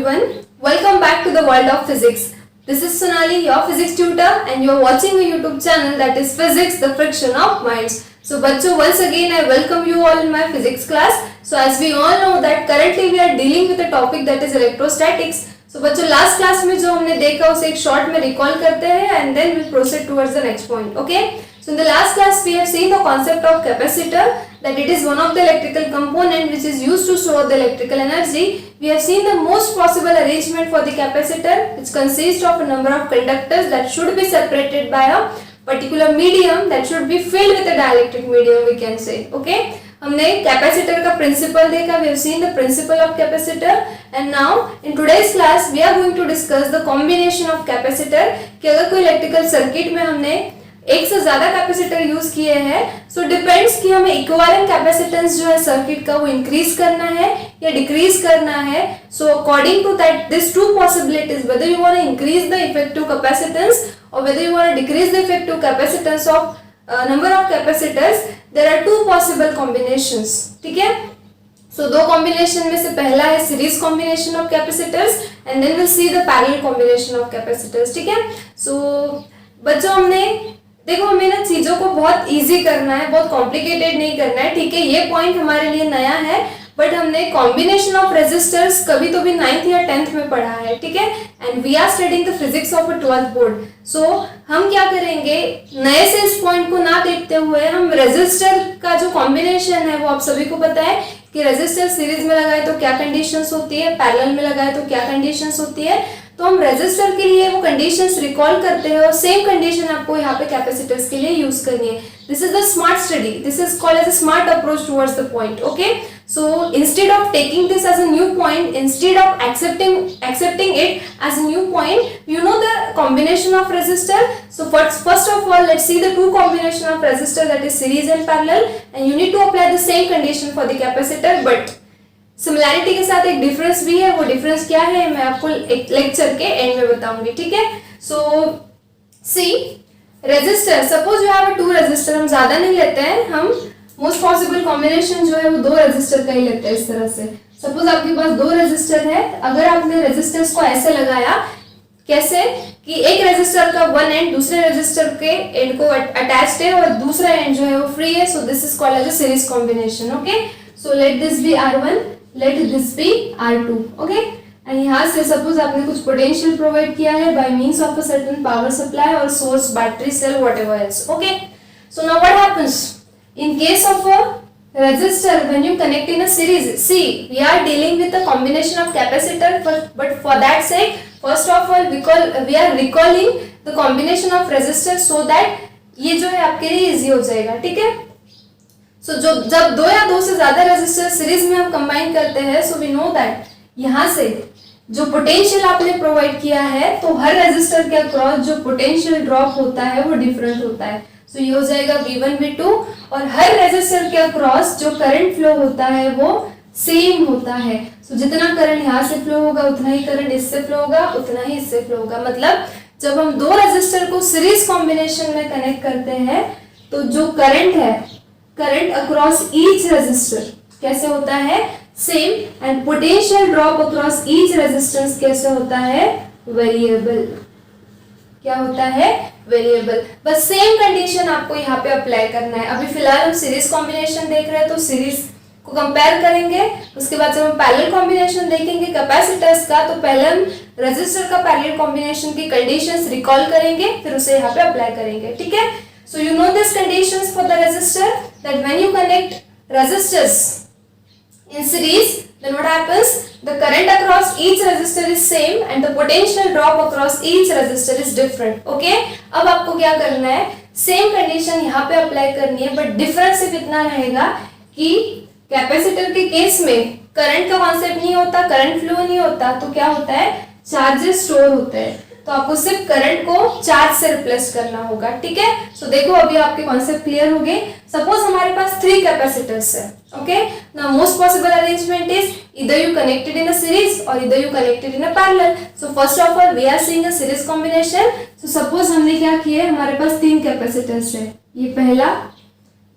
everyone. Welcome back to the world of physics. This is Sonali, your physics tutor, and you are watching a YouTube channel that is Physics, the Friction of Minds. So बच्चों, once again I welcome you all in my physics class. So as we all know that currently we are dealing with a topic that is electrostatics. So बच्चों, last class में जो हमने देखा उसे एक short में recall करते हैं and then we'll proceed towards the next point. Okay? So in the last class we have seen the concept of capacitor, that it is one of the electrical component which is used to store the electrical energy. We have seen the most possible arrangement for the capacitor, which consists of a number of conductors that should be separated by a particular medium that should be filled with a dielectric medium, we can say. Okay? हमने capacitor का principal देखा. We have seen the principle of capacitor, and now in today's class we are going to discuss the combination of capacitor. कि अगर कोई electrical circuit में हमने एक से ज्यादा कैपेसिटर यूज किए हैं, सो डिपेंड्स कि हमें इक्विवेलेंट कैपेसिटेंस जो है सर्किट का वो इंक्रीज करना है या डिक्रीज करना है. So according to that this two possibilities, whether you want to increase the effective capacitance और whether you want to decrease the effective capacitance of number of capacitors, there are two possible combinations. ठीक है, so दो combination में से पहला है series combination of capacitors and then will see the parallel combination of capacitors. ठीक है, सो बच्चों हमने देखो, हमें ना चीजों को बहुत इजी करना है, बहुत कॉम्प्लिकेटेड नहीं करना है. ठीक है, ये पॉइंट हमारे लिए नया है, बट हमने कॉम्बिनेशन ऑफ रेजिस्टर्स कभी तो भी 9th या 10th में पढ़ा है. ठीक है, and we are studying the physics of a 12th board. So हम क्या करेंगे, नए से इस पॉइंट को ना देखते हुए हम रेजिस्टर का जो कॉम्बिनेशन है वो आप सभी को पता है कि रेजिस्टर सीरीज में लगाए तो क्या कंडीशंस होती है, पैरेलल में लगाए तो क्या कंडीशंस होती है. तो हम रेजिस्टर के लिए वो कंडीशंस रिकॉल करते हैं और सेम कंडीशन आपको यहाँ पे कैपेसिटर्स के लिए यूज करनी है. This is the smart study, this is called as a smart approach towards the point. Okay, so instead of taking this as a new point, instead of accepting it as a new point, you know the combination of resistor. So first of all let's see the two combination of resistor, that is series and parallel, and you need to apply the same condition for the capacitor, but similarity के साथ एक difference भी है. वो difference क्या है मैं आपको एक लेक्चर के एंड में बताऊंगी. ठीक है, so see resistor, suppose you have two resistor, हम ज्यादा नहीं लेते हैं, हम मोस्ट पॉसिबल कॉम्बिनेशन जो है वो दो रेजिस्टर का ही लेते हैं. इस तरह से सपोज आपके पास दो रेजिस्टर है, अगर आपने रेजिस्टर्स को ऐसे लगाया, कैसे कि एक रेजिस्टर का वन एंड दूसरे रेजिस्टर के एंड को अटैच्ड है और दूसरा एंड जो है वो फ्री है. So this is called as a series combination. Okay, so let this be R1, let this be R2. Okay, and यहाँ से सपोज आपने कुछ पोटेंशियल प्रोवाइड किया है by means of a certain power supply और source, battery, cell, whatever else. Okay, so now what happens in case of a resistor when you connect in a series. See, we are dealing with a combination of capacitor, but for that sake first of all we are recalling the combination of resistor so that ये जो है आपके लिए easy हो जाएगा. ठीक है, सो जब दो या दो से ज्यादा रेजिस्टर सीरीज में हम कंबाइन करते हैं, सो वी नो दैट यहाँ से जो पोटेंशियल आपने प्रोवाइड किया है तो हर रेजिस्टर के अक्रॉस जो पोटेंशियल ड्रॉप होता है वो डिफरेंट होता है. सो ये हो जाएगा V1 V2, और हर रेजिस्टर के अक्रॉस जो करंट फ्लो होता है वो सेम होता है. सो जितना करंट यहाँ से फ्लो होगा उतना ही करंट इससे फ्लो होगा, उतना ही इससे फ्लो होगा. मतलब जब हम दो रेजिस्टर को सीरीज कॉम्बिनेशन में कनेक्ट करते हैं तो जो करंट है, करंट अक्रॉस ईच रेजिस्टर कैसे होता है, same, and potential drop across each resistance कैसे होता है, वेरिएबल. क्या होता है, वेरिएबल. बस सेम कंडीशन आपको यहाँ पे अप्लाई करना है. अभी फिलहाल हम सीरीज कॉम्बिनेशन देख रहे हैं तो सीरीज को कंपेयर करेंगे, उसके बाद जब हम पैरेलल कॉम्बिनेशन देखेंगे कैपेसिटर्स का तो पहले हम रेजिस्टर का पैरेलल कॉम्बिनेशन की कंडीशंस रिकॉल करेंगे, फिर उसे यहाँ पे अप्लाई करेंगे. ठीक है, so you know this conditions for the register, that when you connect registers in series, then what happens, the current across each resistor is same and the potential drop across each resistor is different. Okay, अब आपको क्या करना है, same condition यहाँ पे apply करनी है, but difference सिर्फ इतना रहेगा कि कैपेसिटर के केस में करंट का कॉन्सेप्ट नहीं होता, करंट फ्लो नहीं होता, तो क्या होता है, चार्जेस स्टोर होते हैं. तो आपको सिर्फ करंट को चार्ज से रिप्लेस करना होगा. ठीक है, सो देखो अभी आपके कॉन्सेप्ट क्लियर हो गए. सपोज हमारे पास 3 कैपेसिटर्स है. Okay, now most possible arrangement is either you connected in a series or either you connected in a parallel. So first of all we are seeing a series combination. So suppose हमने क्या किया, हमारे पास 3 capacitors है, ये पहला,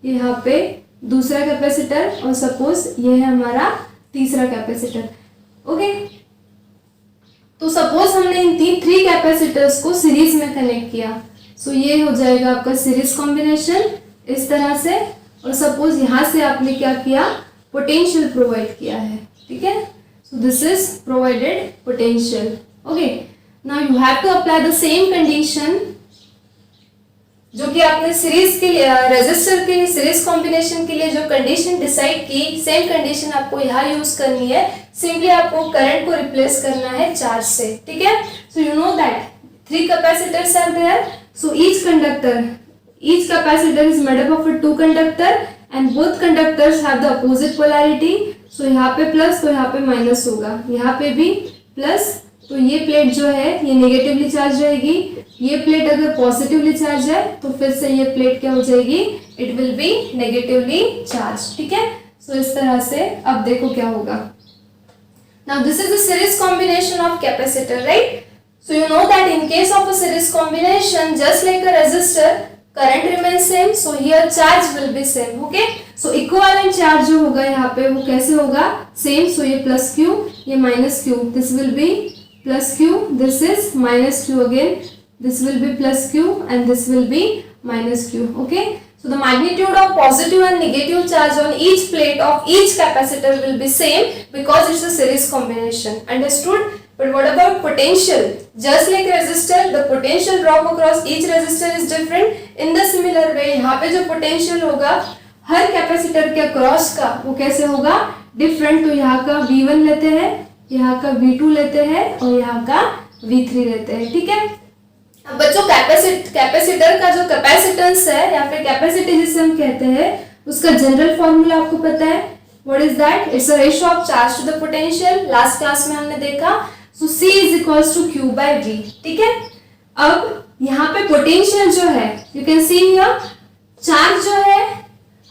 यहाँ पे दूसरा कैपेसिटर और सपोज ये है हमारा तीसरा कैपेसिटर. ओके, सपोज हमने इन थ्री कैपेसिटर्स को सीरीज में कनेक्ट किया, सो ये हो जाएगा आपका सीरीज कॉम्बिनेशन इस तरह से। और सपोज यहाँ से आपने क्या किया, पोटेंशियल प्रोवाइड किया है, ठीक है। So this is provided potential. Okay, now you have to apply the same condition जो कि आपने सीरीज के लिए, रेजिस्टर के लिए सीरीज कॉम्बिनेशन के लिए जो कंडीशन डिसाइड की, सेम कंडीशन आपको यहाँ यूज करनी है। सिंपली आपको करंट को रिप्लेस करना है चार्ज से, ठीक है। So you know that three capacitors are there, so each capacitor is made up of two conductor and both conductors have the opposite polarity. So यहाँ पे प्लस तो यहाँ पे माइनस होगा, यहाँ पे भी प्लस, तो ये प्लेट जो है ये नेगेटिवली चार्ज रहेगी, ये प्लेट अगर पॉजिटिवली चार्ज है तो फिर से ये प्लेट क्या हो जाएगी, it will B negatively charge, ठीक है। सो इस तरह से अब देखो क्या होगा। Now this is the series combination of capacitor, right? So you know that in case of a series combination, just like a resistor, current remains same, so here charge will be same, okay? So equivalent charge जो होगा यहाँ पे वो कैसे होगा, same, so ये plus q, ये minus q, this will be plus q, this is minus q again, this will be plus q and this will be minus q, okay? So the magnitude of positive and negative charge on each plate of each capacitor will be same because it's a series combination, understood? But what about potential? Just like resistor, the potential drop across each resistor is different. In the similar way, यहाँ पे जो potential होगा हर capacitor के across का वो कैसे होगा, different. तो यहाँ का V1 लेते हैं, यहाँ का V2 लेते हैं और यहाँ का V3 लेते हैं, ठीक है। अब बच्चों कैपेसिटर का जो कैपेसिटेंस है या फिर कैपेसिटी जिसे हम कहते हैं उसका जनरल फॉर्मूला आपको पता है, what is that, it's a ratio of charge to the potential, last class में हमने देखा। So C is equals to Q by V, ठीक है। अब यहाँ पे पोटेंशियल जो है you can see here, charge जो है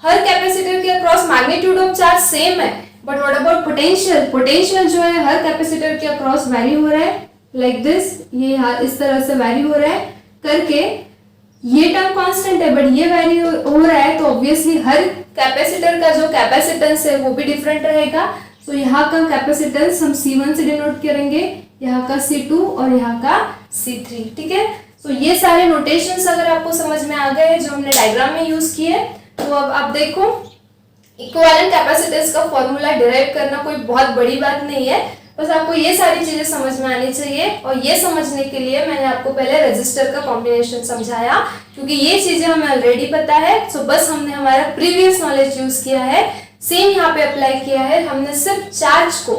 हर कैपेसिटर के across magnitude of charge same है, but what about potential, potential जो है हर कैपेसिटर के अक्रॉस वैरी हो रहा है लाइक दिस, ये इस तरह से वैरी हो रहा है करके, ये टर्म कांस्टेंट है बट ये वैरी हो रहा है, तो ऑब्वियसली हर कैपेसिटर का जो कैपेसिटेंस है वो भी डिफरेंट रहेगा। सो यहाँ का कैपेसिटेंस हम C1 से डिनोट करेंगे, यहाँ का C2 और यहाँ का C3, ठीक है। सो ये सारे नोटेशंस अगर आपको समझ में आ गए जो हमने डायग्राम में यूज किए, तो अब आप देखो इक्विवेलेंट कैपेसिटेंस का फॉर्मूला डिराइव करना कोई बहुत बड़ी बात नहीं है, बस आपको ये सारी चीजें समझ में आनी चाहिए। और ये समझने के लिए मैंने आपको पहले रेजिस्टर का कॉम्बिनेशन समझाया, क्योंकि ये चीजें हमें ऑलरेडी पता है। सो बस हमने हमारा प्रीवियस नॉलेज यूज किया है, सेम यहाँ पे अप्लाई किया है। हमने सिर्फ चार्ज को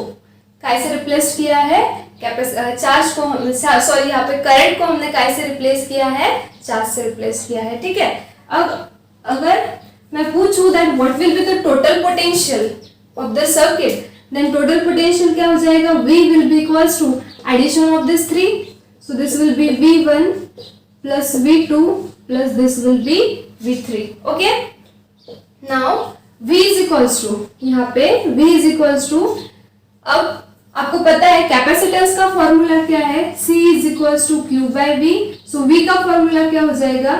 कैसे रिप्लेस किया है, चार्ज को सॉरी यहाँ पे करंट को हमने कैसे रिप्लेस किया है, चार्ज से रिप्लेस किया है, ठीक है। अब अगर मैं पूछूं that what will be the total potential of the circuit, then total potential क्या हो जाएगा, V will be equals to addition of this three, so this will be V1 plus V2 plus this will be V3, okay। now V is equals to, यहाँ पे V is equals to, अब आपको पता है capacitance का formula क्या है, C is equals to Q by V, so V का फॉर्मूला क्या हो जाएगा,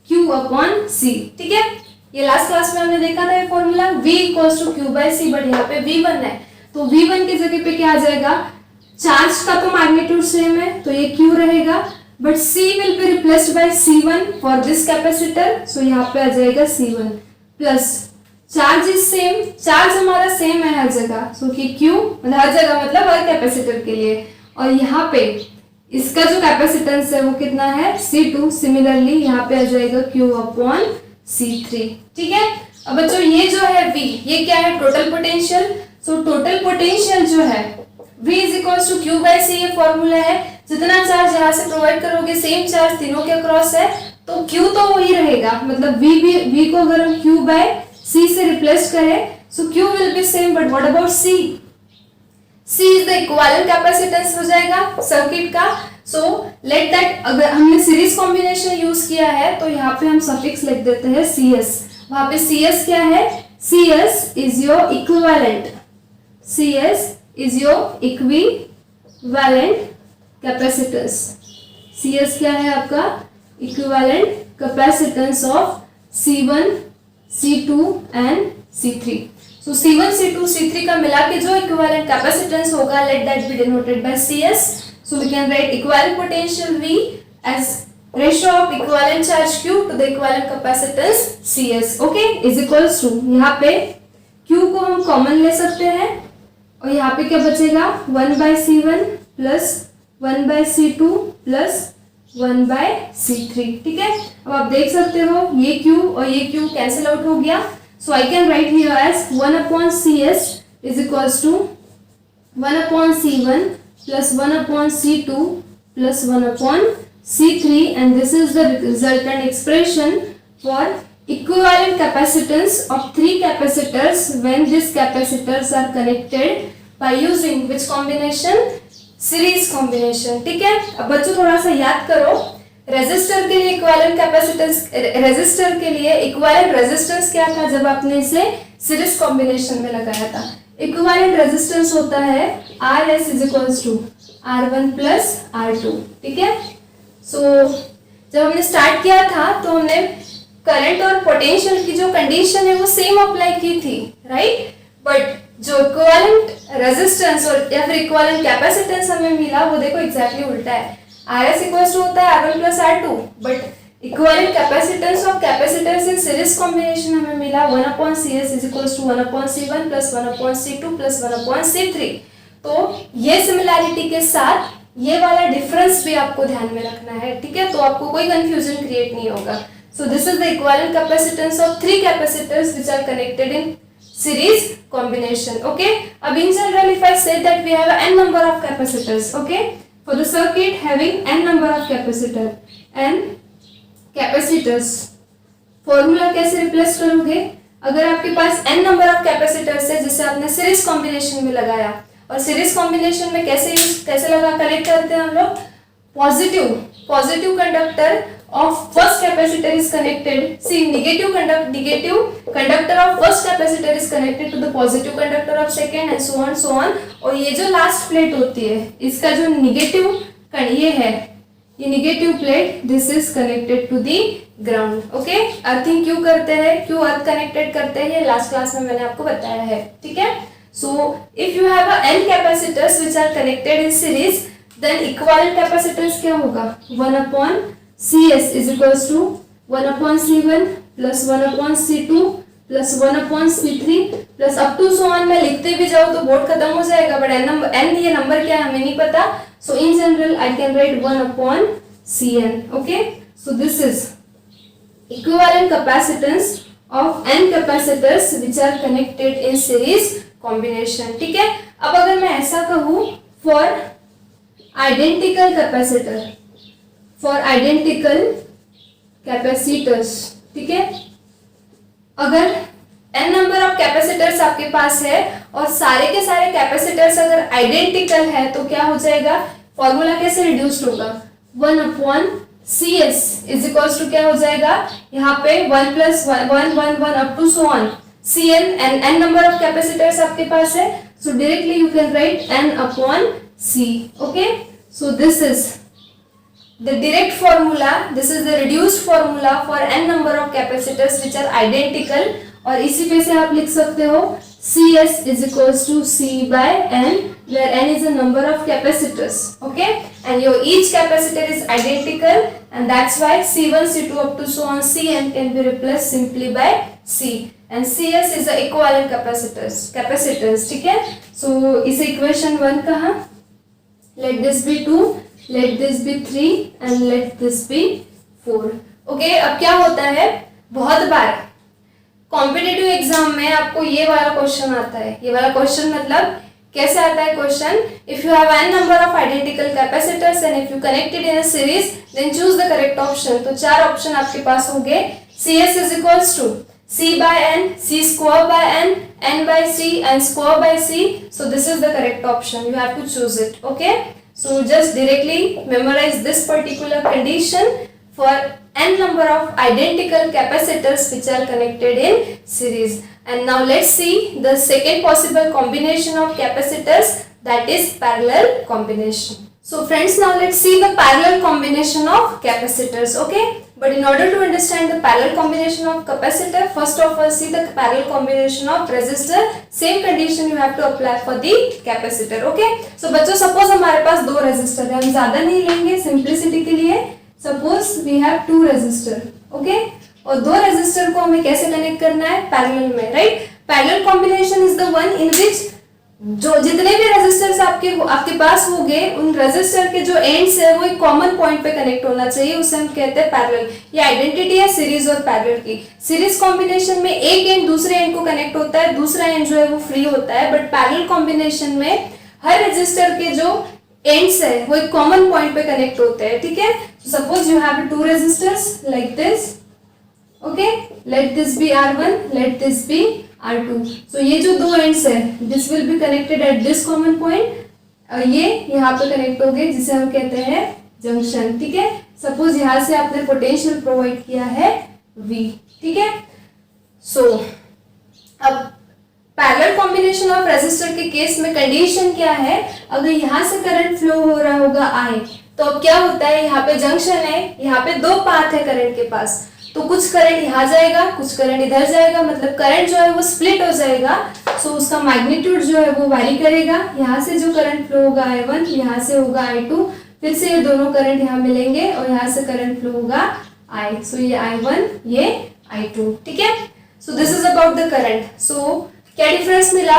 Q upon C, ठीक है। ये लास्ट क्लास में हमने देखा था ये formula, V equals to Q by C, but यहाँ पे V1 है तो V1 की जगह पे क्या आ जाएगा, चार्ज का तो मैग्नीट्यूड सेम है तो ये Q रहेगा, but C will be replaced by C1 for this capacitor, so यहाँ पे आ जाएगा C1 plus charge is same, charge हमारा सेम है हर जगह, सो कि Q मतलब हर जगह मतलब हर कैपेसिटर के लिए, और यहाँ पे इसका जो कैपेसिटेंस है वो कितना है, C2, सिमिलरली यहाँ पे आ जाएगा Q अपॉन C3, ठीक है। अब बच्चों ये जो है V, ये क्या है, total potential. So total potential जो है V is equals to Q by C, ये फॉर्मूला है। जितना चार्ज यहाँ से प्रोवाइड करोगे सेम चार्ज तीनों के अक्रॉस है तो Q तो वही रहेगा, मतलब V को अगर हम Q बाय C से रिप्लेस करें सो Q will be same, but what about C, C is the equivalent capacitance हो जाएगा सर्किट का। सो लेट दैट, अगर हमने सीरीज कॉम्बिनेशन यूज किया है तो यहाँ पे हम सफिक्स लिख देते हैं CS, वहां पे CS क्या है, CS is your equivalent, CS is your equivalent capacitance, CS क्या है आपका, equivalent capacitance of C1, C2 and C3। so C1, C2, C3 का मिला के जो equivalent capacitance होगा, let that be denoted by CS। So we can write equivalent potential V as ratio of equivalent charge Q to the equivalent capacitance CS. Okay, is equals to, यहाँ पे Q को हम common ले सकते हैं और यहाँ पे क्या बचेगा 1/C1 plus 1/C2 plus 1/C3. ठीक है, अब आप देख सकते हो ये Q और ये Q कैंसिल आउट हो गया. So I can write here as 1/CS is equals to 1/C1 plus 1/C2 plus 1/C3, and this is the resultant expression for equivalent capacitance of three capacitors when these capacitors are connected by using which combination? Series combination. ठीक है, अब बच्चों थोड़ा सा याद करो, resistor के लिए इक्विवेलेंट कैपेसिटेंस, रेजिस्टर के लिए इक्विवेलेंट रेजिस्टेंस क्या था जब आपने इसे सीरीज कॉम्बिनेशन में लगाया था? इक्विवेलेंट रेजिस्टेंस होता है RS is equals to R1 plus R2. ठीक है, सो जब हमने स्टार्ट किया था तो हमने करंट और पोटेंशियल की जो कंडीशन है वो सेम अप्लाई की थी, राइट? बट जो इक्विवेलेंट रेजिस्टेंस और या फिर इक्विवेलेंट कैपेसिटेंस हमें मिला वो देखो एग्जैक्टली उल्टा है. RS इक्वल्स टू होता है R1 plus R2, but equivalent capacitance of capacitors in series combination हमें मिला 1/CS is equals to 1/C1 plus 1/C2 plus 1/C3. तो ये सिमिलैरिटी के साथ ये वाला डिफरेंस भी आपको ध्यान में रखना है. ठीक है, तो आपको कोई कंफ्यूजन क्रिएट नहीं होगा. So this is the equivalent capacitance of three capacitors which are connected in series combination. Okay, अब in general if I say that we have n number of capacitors, okay, for the circuit having n number of capacitors, formula कैसे replace करोगे? अगर आपके पास n number of capacitors है जिसे आपने series combination में लगाया, और सीरीज कॉम्बिनेशन में कैसे लगा कनेक्ट करते हैं हम लोग? Positive conductor of first capacitor is connected, see negative conductor of first capacitor is connected to the positive conductor of second and so on. और ये जो लास्ट प्लेट होती है इसका जो निगेटिव ये है, ये negative plate, this is connected to the ground. Okay, earthing क्यों करते हैं, क्यों अर्थ कनेक्टेड करते हैं, ये लास्ट क्लास में मैंने आपको बताया है. ठीक है, so if you have n capacitors which are connected in series, then equivalent capacitance क्या होगा? 1/CS is equals to 1/C1 plus 1/C2 plus 1/C3 plus up to so on. मैं लिखते भी जाऊँ तो बोर्ड खत्म हो जाएगा, बट n ये नंबर क्या है हमें नहीं पता. So in general I can write 1/CN. Okay, so this is equivalent capacitance of n capacitors which are connected in series combination. ठीक है, अब अगर मैं ऐसा कहूँ for identical capacitor, for identical capacitors, ठीक है, अगर n नंबर ऑफ कैपेसिटर्स आपके पास है और सारे के सारे कैपेसिटर्स अगर आइडेंटिकल है तो क्या हो जाएगा? फॉर्मूला कैसे रिड्यूस्ड होगा? 1/CS इज इक्वल्स टू क्या हो जाएगा? यहाँ पे 1 plus 1 up to so on. Cn and n number of capacitors आपके पास है, so directly you can write n/C. Okay, so this is the direct formula, this is the reduced formula for n number of capacitors which are identical. और इसी पे से आप लिख सकते हो CS is equals to C by N, where N is the number of capacitors. Okay, and your each capacitor is identical, and that's why C1, C2 up to so on Cn can be replaced simply by C, and CS is the equivalent capacitors. ठीक है, so इस equation 1 कहाँ? Let this be 2, let this be 3 and let this be 4. Okay, अब क्या होता है, बहुत बार competitive exam में आपको ये वाला क्वेश्चन आता है. ये वाला क्वेश्चन मतलब कैसे आता है question? If you have n number of identical capacitors and if you connected in a series then choose the correct option. तो चार ऑप्शन आपके पास होंगे. CS is equals to C by N, C square by N by C and square by C. So this is the correct option. You have to choose it. Okay. So just directly memorize this particular condition for n number of identical capacitors which are connected in series. And now let's see the second possible combination of capacitors, that is parallel combination. So friends, now let's see the parallel combination of capacitors. Okay, But in order to understand the parallel combination of capacitor, first of all see the parallel combination of resistor. Same condition you have to apply for the capacitor. Okay. So बच्चों suppose हमारे पास दो resistor है, हम ज़्यादा नहीं लेंगे simplicity के लिए. Suppose we have two resistor. Okay. और दो resistor को हमें कैसे connect करना है? Parallel में, right? Parallel combination is the one in which जो जितने भी रेजिस्टर्स आपके पास होंगे उन रेजिस्टर के जो एंड्स है वो एक कॉमन पॉइंट पे कनेक्ट होना चाहिए, उसे हम कहते हैं पैरेलल. ये आइडेंटिटी है सीरीज और पैरेलल की. सीरीज कॉम्बिनेशन में एक एंड दूसरे एंड को कनेक्ट होता है, दूसरा एंड जो है वो फ्री होता है. बट पैरेलल कॉम्बिनेशन में हर रेजिस्टर के जो एंड्स है वो एक कॉमन पॉइंट पे कनेक्ट होते हैं. ठीक है. Suppose you have two registers like this. Okay, let this be R1, let this be R2. So ये जो दो एंड्स है this will be connected at this common point, ये यहाँ पे कनेक्ट हो गए जिसे हम कहते हैं जंक्शन. ठीक है. सपोज यहाँ से आपने पोटेंशियल प्रोवाइड किया है V. ठीक है. सो अब पैरेलल कॉम्बिनेशन ऑफ रेजिस्टर के केस में कंडीशन क्या है? अगर यहाँ से करंट फ्लो हो रहा होगा I, तो अब क्या होता है, यहाँ पे जंक्शन है, यहाँ पे दो पाथ है करंट के पास, तो कुछ करंट यहाँ जाएगा, कुछ करंट इधर जाएगा, मतलब करंट जो है वो स्प्लिट हो जाएगा. सो उसका मैग्नीट्यूड जो है वो वैरी करेगा. यहाँ से जो करंट फ्लो होगा I1, यहाँ से होगा I2, फिर से ये दोनों करंट यहाँ मिलेंगे और यहाँ से करंट फ्लो होगा I. सो ये I1, ये I2. ठीक है. So this is about the current. So क्या डिफरेंस मिला?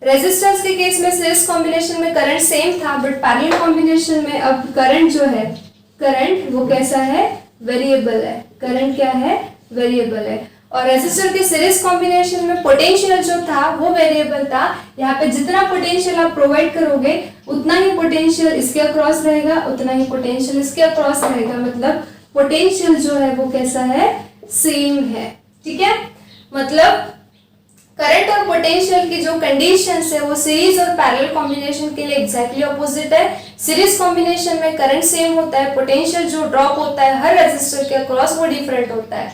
रेजिस्टेंस के केस में सीरीज कॉम्बिनेशन में करंट सेम था, बट पैरेलल कॉम्बिनेशन में अब करंट जो है, करंट वो कैसा है? वेरिएबल है. करंट क्या है? वेरिएबल है. और रेजिस्टर के सीरीज कॉम्बिनेशन में पोटेंशियल जो था वो वेरिएबल था. यहाँ पे जितना पोटेंशियल आप प्रोवाइड करोगे उतना ही पोटेंशियल इसके अक्रॉस रहेगा, उतना ही पोटेंशियल इसके अक्रॉस रहेगा. मतलब पोटेंशियल जो है वो कैसा है? सेम है. ठीक है. मतलब करंट और पोटेंशियल की जो कंडीशंस है वो सीरीज और पैरेलल कॉम्बिनेशन के लिए एग्जैक्टली ऑपोजिट है. सीरीज कॉम्बिनेशन में करंट सेम होता है, पोटेंशियल जो ड्रॉप होता है हर रेजिस्टर के अक्रॉस वो डिफरेंट होता है.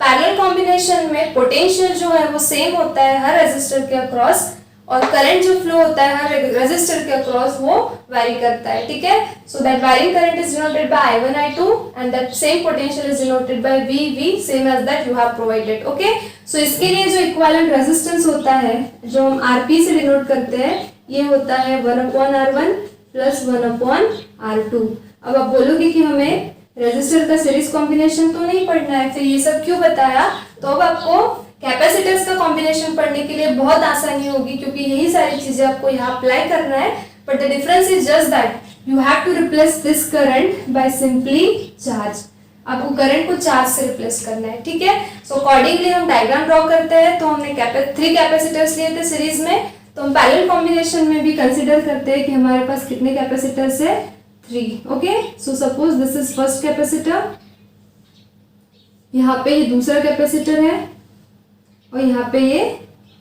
पैरेलल कॉम्बिनेशन में पोटेंशियल जो है वो सेम होता है हर रेजिस्टर के अक्रॉस, और करंट जो फ्लो होता है हर रेजिस्टर के अक्रॉस वो वैरी करता है. ठीक है. So that varying current is denoted by I1, I2 and that same potential is denoted by V same as that you have provided. Okay. So इसके लिए जो इक्विवेलेंट रेजिस्टेंस होता है जो हम Rp से डिनोट करते हैं, ये होता है 1/R1 प्लस 1/R2. अब आप बोलोगे कि हमें रेजिस्टर का सीरीज कॉम्बिनेशन तो नहीं पढ़ना है, फिर ये सब क्यों बताया? तो अब आपको कैपेसिटर्स का कॉम्बिनेशन पढ़ने के लिए बहुत आसानी होगी, क्योंकि यही सारी चीजें आपको यहाँ अप्लाई करना है. But the difference is just that you have to replace this current by simply charge. आपको करंट को चार्ज से रिप्लेस करना है. ठीक है. सो अकॉर्डिंगली हम डायग्राम ड्रॉ करते हैं. तो हमने 3 कैपेसिटर्स लिए थे सीरीज में, तो हम पैरेलल कॉम्बिनेशन में भी कंसिडर करते हैं कि हमारे पास कितने कैपेसिटर्स है? 3. Okay. So suppose this is first capacitor, यहाँ पे ये दूसरा कैपेसिटर है और यहाँ पे ये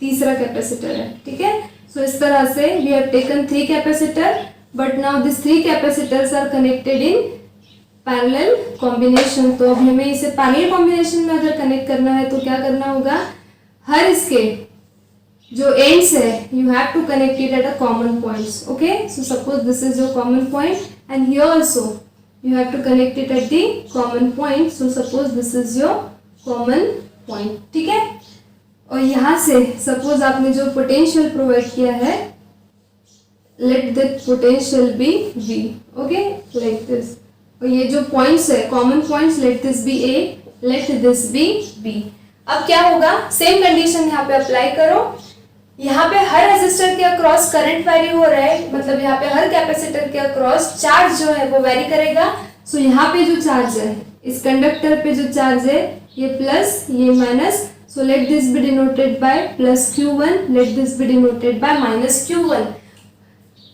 तीसरा कैपेसिटर है. ठीक है. सो इस तरह से we have taken 3 capacitor, but now this 3 capacitors are connected in parallel combination. तो अब हमें इसे पैरेलल कॉम्बिनेशन में अगर कनेक्ट करना है तो क्या करना होगा? हर इसके जो एंड्स है you have to connect it at a common points. Okay. So suppose this is your common point and here also you have to connect it at the common point. So suppose this is your common point. ठीक है. और यहाँ से suppose आपने जो potential provide किया है, let that potential be V. Okay, like this. और ये जो points है common points, let this be A, let this be B. अब क्या होगा? same condition यहाँ पे apply करो. यहाँ पे हर रेजिस्टर के अक्रॉस करंट वैरी हो रहा है, मतलब यहाँ पे हर कैपेसिटर के अक्रॉस चार्ज जो है वो वैरी करेगा. सो यहाँ पे जो चार्ज है, इस कंडक्टर पे जो चार्ज है, ये प्लस ये minus. So let this B denoted by plus Q1, late this B denoted by minus Q1.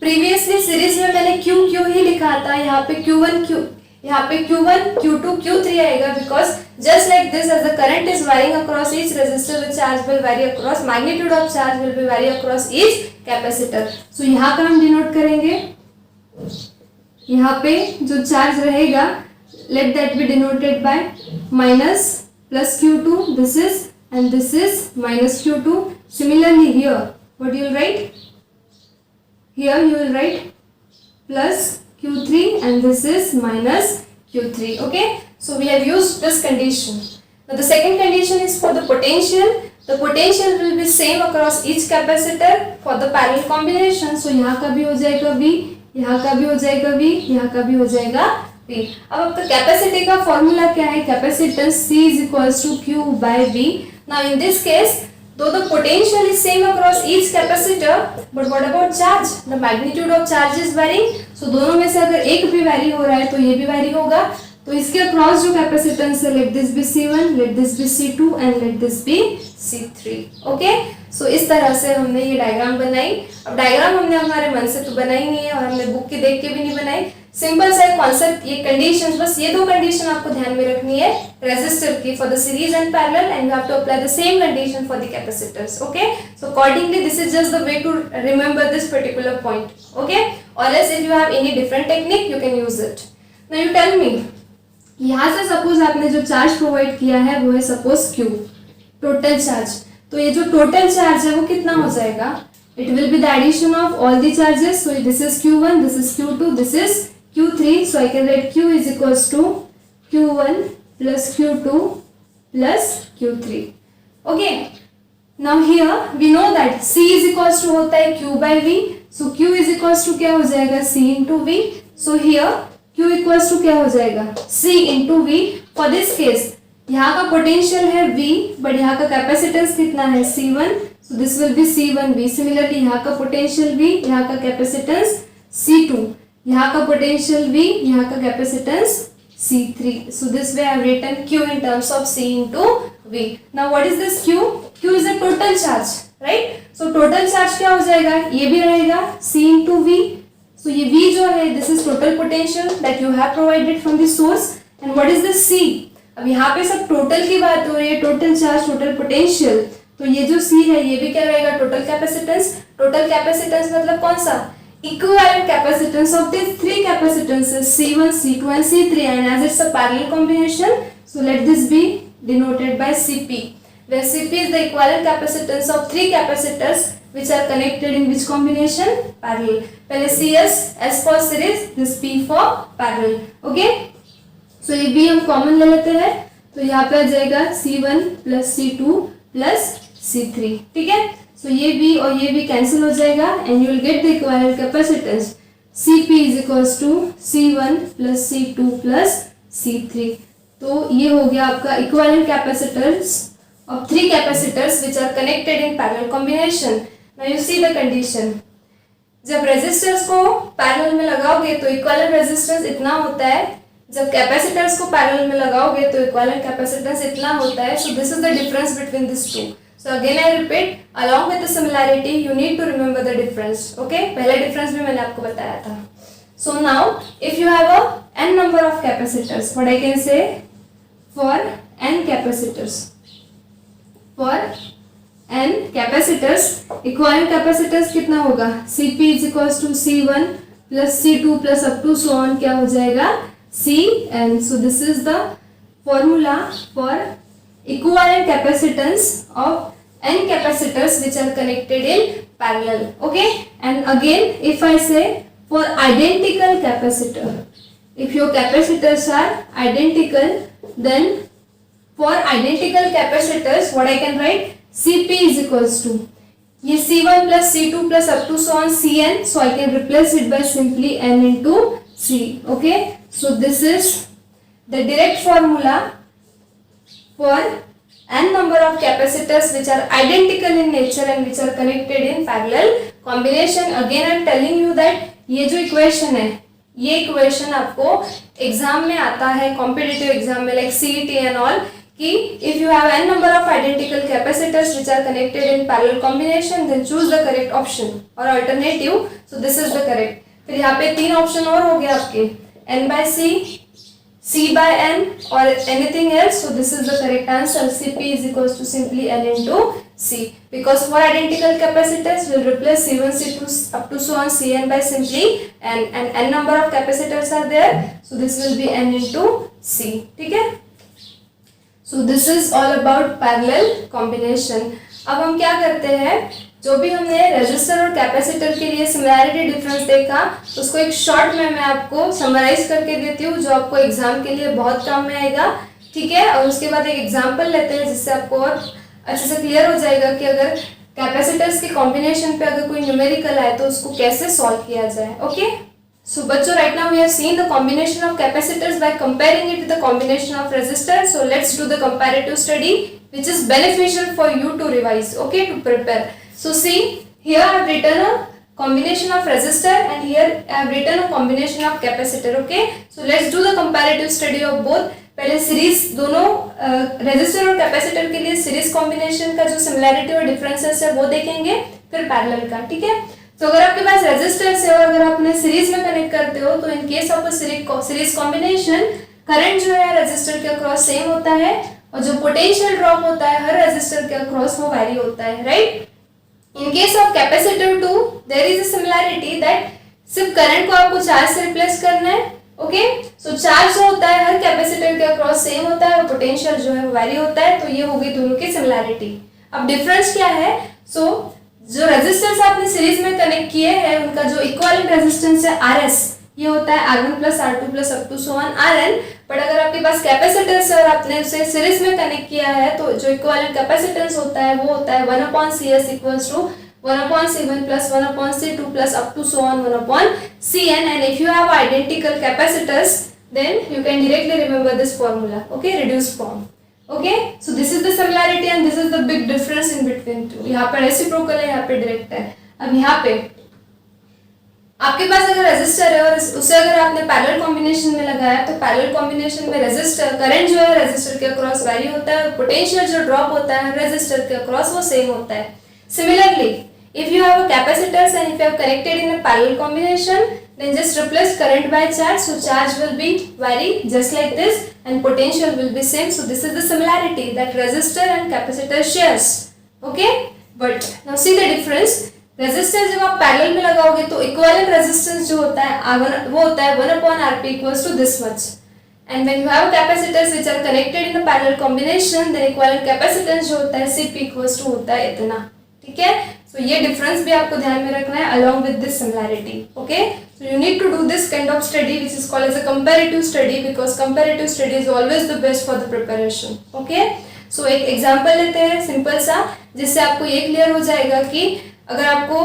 Previously series में मैंने Q ही लिखा था, यहाँ पे Q1, Q2, Q3 आएगा, because just like this as the current is varying across each resistor, the charge will vary across, magnitude of charge will be vary across each capacitor. So यहाँ पे हम denote करेंगे, यहाँ पे जो charge रहेगा let that be denoted by minus plus Q2, this is, and this is minus Q2. Similarly here what you will write? Here you will write plus Q3 and this is minus Q3. Okay. So we have used this condition. Now the second condition is for the potential. The potential will be same across each capacitor for the parallel combination. So यहाँ का भी हो जाएगा V, यहाँ का भी हो जाएगा V, यहाँ का भी हो जाएगा V. अब आपका कैपेसिटी का फॉर्मूला क्या है? Capacitance C is equals to Q by V. Now in this case, though the potential is same across each capacitor, but what about charge? The magnitude of charge is varying. So दोनों में से अगर एक भी vary हो रहा है तो ये भी वैरी होगा. तो इसके अक्रॉस जो कैपेसिटेंस है, let this be C1, let this be C2 and let this be C3. Okay, so इस तरह से हमने ये डायग्राम बनाई. अब डायग्राम हमने हमारे मन से तो बनाई नहीं है और हमने बुक की देख के भी नहीं बनाई. सिंपल सा कॉन्सेप्ट, ये कंडीशंस, बस ये दो कंडीशन आपको ध्यान में रखनी है रेजिस्टर की for the series and parallel, and you have to apply the same condition for the capacitors. Okay, so accordingly this is just the way to remember this particular point. Okay, और else if you have any different technique you can use it. Now you tell me, यहाँ से suppose आपने जो charge provide किया है वो है suppose Q, total charge. तो ये जो टोटल चार्ज है वो कितना हो जाएगा? It will be the addition of all the charges. So this is Q1, this is Q2, this is Q3. So I can write Q is equals to Q1 plus Q2 plus Q3. Okay, now here we know that C is equals to होता है Q by V. So Q is equals to क्या हो जाएगा? C into V. So here Q equals to क्या हो जाएगा? C into V. For this case यहाँ का पोटेंशियल है V, बट यहाँ का कैपेसिटेंस कितना है? C1. So this will B C1V. Similarly यहाँ का पोटेंशियल V, यहाँ का कैपेसिटेंस C2, यहाँ का पोटेंशियल V, यहाँ का capacitance C3. So this way I have written Q in terms of C into V. Now what is this Q? Q is a total charge, right? So total charge क्या हो जाएगा? ये भी रहेगा C into V. So ये V जो है, this is total potential that you have provided from the source. And what is this C? अब यहाँ पे सब टोटल की बात हो रही है, टोटल चार्ज, टोटल पोटेंशियल. तो ये जो C है ये भी क्या रहेगा? Total capacitance. टोटल कैपेसिटेंस मतलब कौन सा? Equivalent capacitance of these three capacitances C1, C2 and C3, and as it's a parallel combination, so let this be denoted by Cp, where Cp is the equivalent capacitance of three capacitors which are connected in which combination? Parallel. पहले CS, S for series, this P for parallel. Okay? So ये B हम common ले लेते हैं, तो यहाँ पे आ जाएगा C1 plus C2 plus C3. ठीक है? So ये B और ये B कैंसिल हो जाएगा and you will get the equivalent capacitance. Cp is equals to C1 plus C2 plus C3. तो ये हो गया आपका equivalent capacitance of three capacitors which are connected in parallel combination. Now you see the condition. जब resistors को parallel में लगाओगे तो इक्विवेलेंट रेजिस्टेंस इतना होता है, जब कैपेसिटर्स को पैरेलल में लगाओगे तो इक्विवेलेंट कैपेसिटेंस इतना होता है. So this is the difference between this two. So again I repeat, along with the similarity you need to remember the difference. Okay, पहला डिफरेंस भी मैंने आपको बताया था. So now if you have a n number of capacitors, what I can say for n capacitors, for n capacitors, equivalent capacitors कितना होगा? Cp is equals to C1 plus C2 plus up to so on क्या हो जाएगा? Cn. So this is the formula for equivalent capacitance of n capacitors which are connected in parallel. Okay, and again if I say for identical capacitor, if your capacitors are identical, then for identical capacitors what I can write? Cp is equals to ये C1 plus C2 plus up to so on Cn, so I can replace it by simply n into C. Okay, so this is the direct formula for n number of capacitors which are identical in nature and which are connected in parallel combination. Again I am telling you that ये जो equation है, ये equation आपको exam में आता है, competitive exam में like CET and all, कि if you have n number of identical capacitors which are connected in parallel combination, then choose the correct option or alternative. So this is the correct. फिर यहाँ पे तीन option और हो गए आपके, n by C, C by n or anything else. So this is the correct answer. Cp is equals to simply n into C, because for identical capacitors we'll replace C1, C2 up to so on Cn by simply n, and n number of capacitors are there, so this will be n into C. ठीक है? So this is all about parallel combination. अब हम क्या करते हैं, जो भी हमने रेजिस्टर और कैपेसिटर के लिए सिमिलैरिटी डिफरेंस देखा उसको एक शॉर्ट में मैं आपको समराइज करके देती हूँ, जो आपको एग्जाम के लिए बहुत काम में आएगा, ठीक है। और उसके बाद एक एग्जाम्पल लेते हैं जिससे आपको और अच्छे से क्लियर हो जाएगा कि अगर कैपेसिटर्स के कॉम्बिनेशन पे अगर कोई न्यूमेरिकल आए तो उसको कैसे सॉल्व किया जाए। ओके, सो बच्चों, right now we have seen the combination of capacitors by comparing it with the combination of register. So let's do the comparative study which is beneficial for you to revise, okay, to prepare. So see, here I have written a combination of resistor and here I have written a combination of capacitor, okay. So let's do the comparative study of both. पहले series दोनों resistor और capacitor के लिए series combination का जो similarity और differences है वो देखेंगे, फिर पैरेलल का, ठीक है। तो अगर आपके पास रेजिस्टर है और अगर आप उन्हें सीरीज में कनेक्ट करते हो तो इन case of series combination current जो है रेजिस्टर के अक्रॉस सेम होता है और जो पोटेंशियल ड्रॉप होता है हर रेजिस्टर के अक्रॉस वो वैरी होता है, right. In case of capacitor too there is a similarity that सिर्फ करंट को आपको चार्ज से रिप्लेस करना है, ओके। सो चार्ज जो होता है हर कैपेसिटर के अक्रॉस सेम होता है और पोटेंशियल जो है वो वैरी होता है, तो ये हो गई दोनों की सिमिलैरिटी। अब डिफरेंस क्या है? सो जो रेजिस्टर्स आपने सीरीज में कनेक्ट किए हैं उनका जो इक्विवेलेंट रेजिस्टेंस है RS, ये होता है R1 plus R2 plus up to so on RN। But अगर आपके पास कैपेसिटर्स है और आपने उसे सीरीज में कनेक्ट किया है तो जो इक्विवेलेंट कैपेसिटेंस होता है वो होता है 1/CS equals to 1/C1 plus 1/C2 plus up to so on 1/CN। And if you have identical capacitors then you can directly remember this formula, okay, reduced form, okay. So this is the similarity and this is the big difference in between two. यहाँ पे reciprocal है, यहाँ पे direct है। अब यहाँ पे आपके पास अगर रेजिस्टर है और उसे अगर आपने पैरेलल कॉम्बिनेशन में लगाया तो पैरेलल कॉम्बिनेशन में रेजिस्टर करंट जो है रेजिस्टर के अक्रॉस वैरी होता है और पोटेंशियल जो ड्रॉप होता है रेजिस्टर के अक्रॉस वो सेम होता है। Similarly if you have a capacitors and if you have connected in a parallel combination then just replace current by charge, so charge will be vary just like this and potential will be same. So this is the similarity that resistor and capacitor shares, okay. But now see the difference. Register जब आप parallel में लगाओगे तो equivalent resistance जो होता है वो होता है 1/Rp equals to this much, and when you have capacitors which are connected in a parallel combination then equivalent capacitance जो होता है Cp इक्वल्स टू होता है इतना, ठीक है। सो ये डिफरेंस भी आपको ध्यान में रखना है along with this similarity, okay. So you need to do this kind of study which is called as a comparative study because comparative study is always the best for the preparation, okay. So एक example लेते हैं simple सा, जिससे आपको ये clear हो जाएगा कि अगर आपको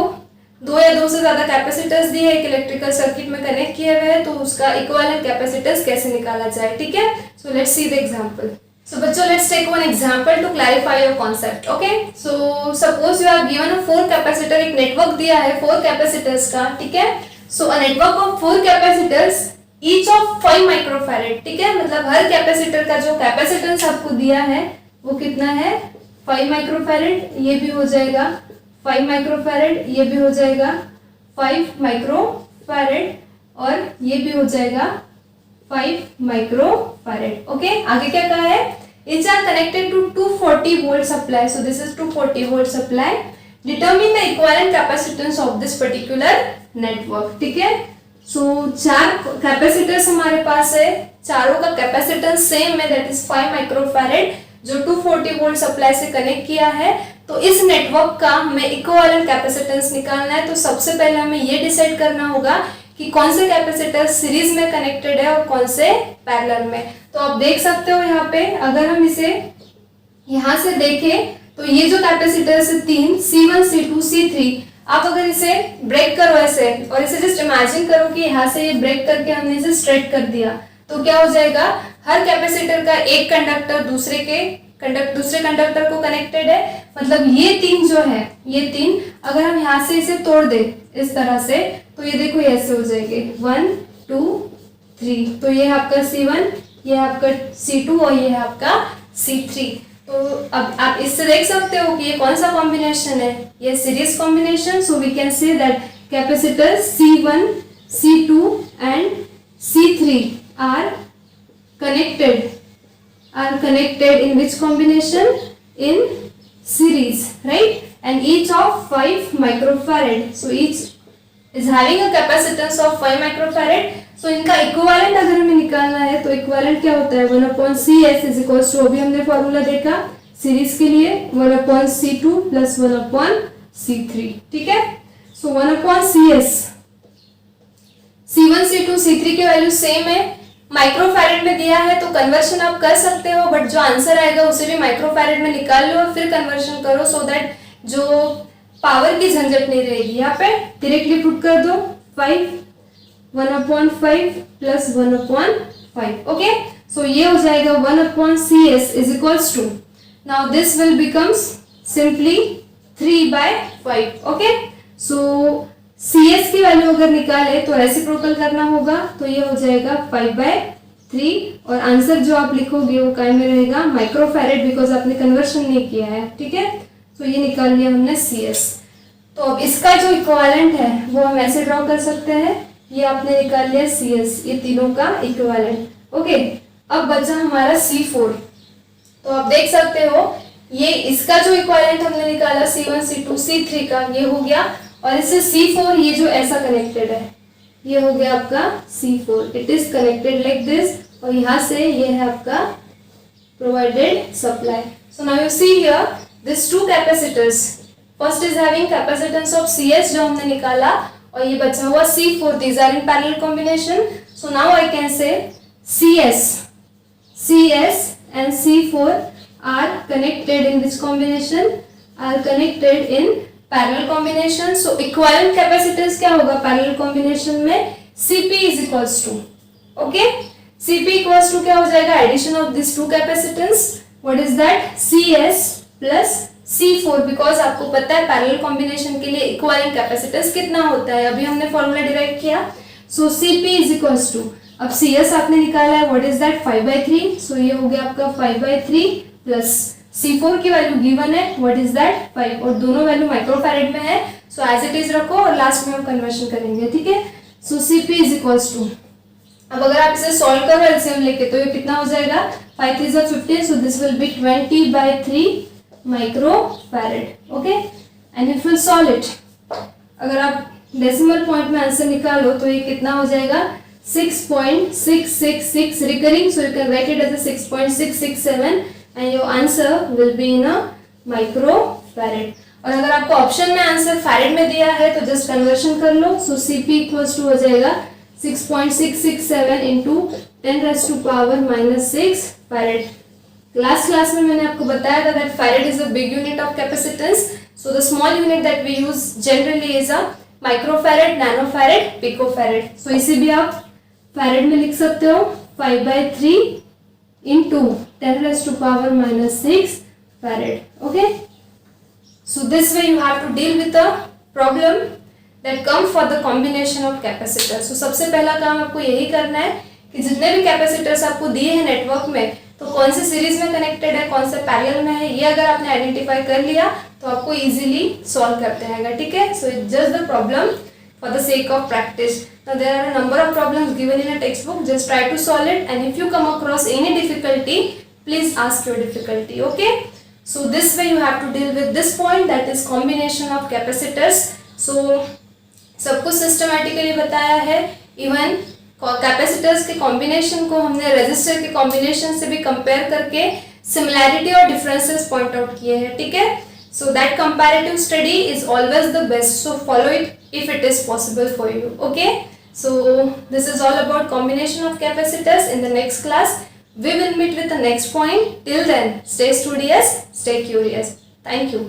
दो या दो से ज्यादा कैपेसिटर्स दिए एक इलेक्ट्रिकल सर्किट में कनेक्ट किए हुए हैं तो उसका इक्विवेलेंट कैपेसिटर्स कैसे निकाला जाए, ठीक है। So let's see the example. So बच्चों, let's take one example to clarify your concept, okay. So suppose you have given a 4 capacitor, एक नेटवर्क दिया है 4 कैपेसिटर्स का, ठीक है। So a network of 4 capacitors each of 5 microfarad, ठीक है। मतलब हर कैपेसिटर का जो कैपेसिटेंस आपको दिया है वो कितना है 5 माइक्रोफैरेड, ये भी हो जाएगा 5 माइक्रोफैरेड, ये भी हो जाएगा 5 माइक्रोफैरेड और ये भी हो जाएगा 5 माइक्रोफैरेड, ओके। आगे क्या कहा है? Each are connected to 240 volt supply, so this is 240 volt supply. Determine the equivalent capacitance of this particular network, ठीक है। सो 4 कैपेसिटर्स हमारे पास है, चारों का कैपेसिटेंस सेम है, दैट इज 5 माइक्रोफैरेड जो 240 वोल्ट सप्लाई से कनेक्ट किया है। तो इस नेटवर्क का हमें इक्विवेलेंट कैपेसिटेंस निकालना है, तो सबसे पहले हमें ये डिसाइड करना होगा कि कौन से कैपेसिटर सीरीज में कनेक्टेड है और कौन से पैरेलल में। तो आप देख सकते हो यहाँ पे, अगर हम इसे यहाँ से देखें तो ये जो कैपेसिटर्स है 3 C1 C2 C3, आप अगर इसे ब्रेक करो ऐसे और इसे जस्ट इमेजिन करो कि यहाँ से ये ब्रेक करके हमने इसे स्ट्रेट कर दिया तो क्या हो जाएगा, हर कैपेसिटर का एक कंडक्टर दूसरे कंडक्टर को कनेक्टेड है। मतलब ये 3 जो है, ये 3 अगर हम यहाँ से इसे तोड़ दे इस तरह से तो ये देखो ऐसे हो जाएंगे 1 2 3, तो ये है आपका C1, ये है आपका C2 और ये है आपका C3। तो अब आप इससे देख सकते हो कि ये कौन सा कॉम्बिनेशन है, ये series combination. So we can say that capacitor C1 C2 and C3 are connected in which combination? In series, right? And each of 5 microfarad. So each is having a capacitance of 5 microfarad. So इनका equivalent अगर हमें निकालना है तो equivalent क्या होता है 1/CS is equals to, अभी हमने फॉर्मूला देखा सीरीज के लिए 1/C2 प्लस 1/C3 C3, ठीक है। सो 1 upon CS, C1 C2 C3 की वैल्यू सेम है, माइक्रोफैरेड में दिया है तो कन्वर्शन आप कर सकते हो, बट जो आंसर आएगा उसे भी माइक्रोफैरेड में निकाल लो और फिर कन्वर्शन करो, सो दैट जो पावर की झंझट नहीं रहेगी। यहाँ पे डायरेक्टली पुट कर दो 5, 1/5 प्लस 1/5, ओके। सो ये हो जाएगा 1/CS is equals to, now this will becomes simply 3/5, okay. So CS की वैल्यू अगर निकाले तो रेसिप्रोकल करना होगा, तो ये हो जाएगा 5/3 और आंसर जो आप लिखोगे वो काय में रहेगा माइक्रोफैरेड, बिकॉज आपने कन्वर्शन नहीं किया है, ठीक है। तो ये निकाल लिया हमने CS। तो अब इसका जो इक्विवेलेंट है वो हम ऐसे ड्रॉ कर सकते हैं, ये आपने निकाल लिया CS, ये तीनों का इक्विवेलेंट, ओके। अब बचा हमारा C4, तो आप देख सकते हो ये इसका जो इक्विवेलेंट हमने निकाला C1 C2 C3 का, ये हो गया, और इससे C4 ये जो ऐसा कनेक्टेड है ये हो गया आपका C4, it is connected like this, और यहाँ से ये है आपका provided supply. So now you see here this two capacitors, first is having capacitance of CS जो हमने निकाला, और ये बचा हुआ C4, these are in parallel combination. So now I can say CS and C4 are connected in this combination, are connected in parallel combination. So equivalent capacitance क्या होगा parallel combination में, Cp is equals to, okay, Cp equals to क्या हो जाएगा, addition of this two capacitance, what is that, CS plus C4, because आपको पता है parallel combination के लिए इक्विवेलेंट कैपेसिटेंस कितना होता है, अभी हमने फॉर्मूला डिराइव किया। सो Cp is equals to, अब CS आपने निकाला है, व्हाट इज दैट 5/3, सो ये हो गया आपका 5/3 प्लस C4 की वैल्यू गिवन है, व्हाट इज दैट 5, और दोनों वैल्यू माइक्रोफैरेड में है, सो एज इट इज रखो और लास्ट में हम कन्वर्शन करेंगे, ठीक है। सो Cp इज इक्वल्स टू, अब अगर आप इसे सॉल्व करो एलसीएम लेके तो ये कितना हो जाएगा, 5 3 15, so this will B 20/3 microfarad, okay. And if you solve it, अगर आप डेसिमल पॉइंट में आंसर निकालो तो ये कितना हो जाएगा 6.666 recurring, so you can write it as a 6.667 and your answer will be in a microfarad। और अगर आपको ऑप्शन में आंसर फैरेड में दिया है तो जस्ट कन्वर्शन कर लो, सो Cp इक्वल्स टू हो जाएगा 6.667 इंटू 10⁻⁻6 फैरेड। लास्ट क्लास में मैंने आपको बताया था that farad is a big unit of capacitance, so the small unit that we use generally is a microfarad, nanofarad, picofarad. So इसे भी आप फैरेड में लिख सकते हो 5/3 into 10⁻⁻6 farad, okay. So this way you have to deal with a problem that come for the combination of capacitors। So सबसे पहला काम आपको यही करना है कि जितने भी कैपेसिटर्स आपको दिए हैं नेटवर्क में, तो कौन से सीरीज में कनेक्टेड है, कौन से पैरेलल में है, ये अगर आपने आइडेंटिफाई कर लिया तो आपको इजीली सॉल्व करते रहेगा, ठीक है। So it's just the problem for the sake of practice। Now there are a number of problems given in a textbook, just try to solve it, and if you come across any difficulty please ask your difficulty, okay। So this way you have to deal with this point, that is combination of capacitors। So सब कुछ systematically बताया है, even capacitors के combination को हमने resistor के combination से भी कंपेयर करके सिमिलैरिटी और डिफरेंसेस पॉइंट आउट किए हैं, ठीक है। So that comparative study is always the best, so follow it if it is possible for you, okay। So this is all about combination of capacitors। In the next class we will meet with the next point, till then stay studious, stay curious, thank you।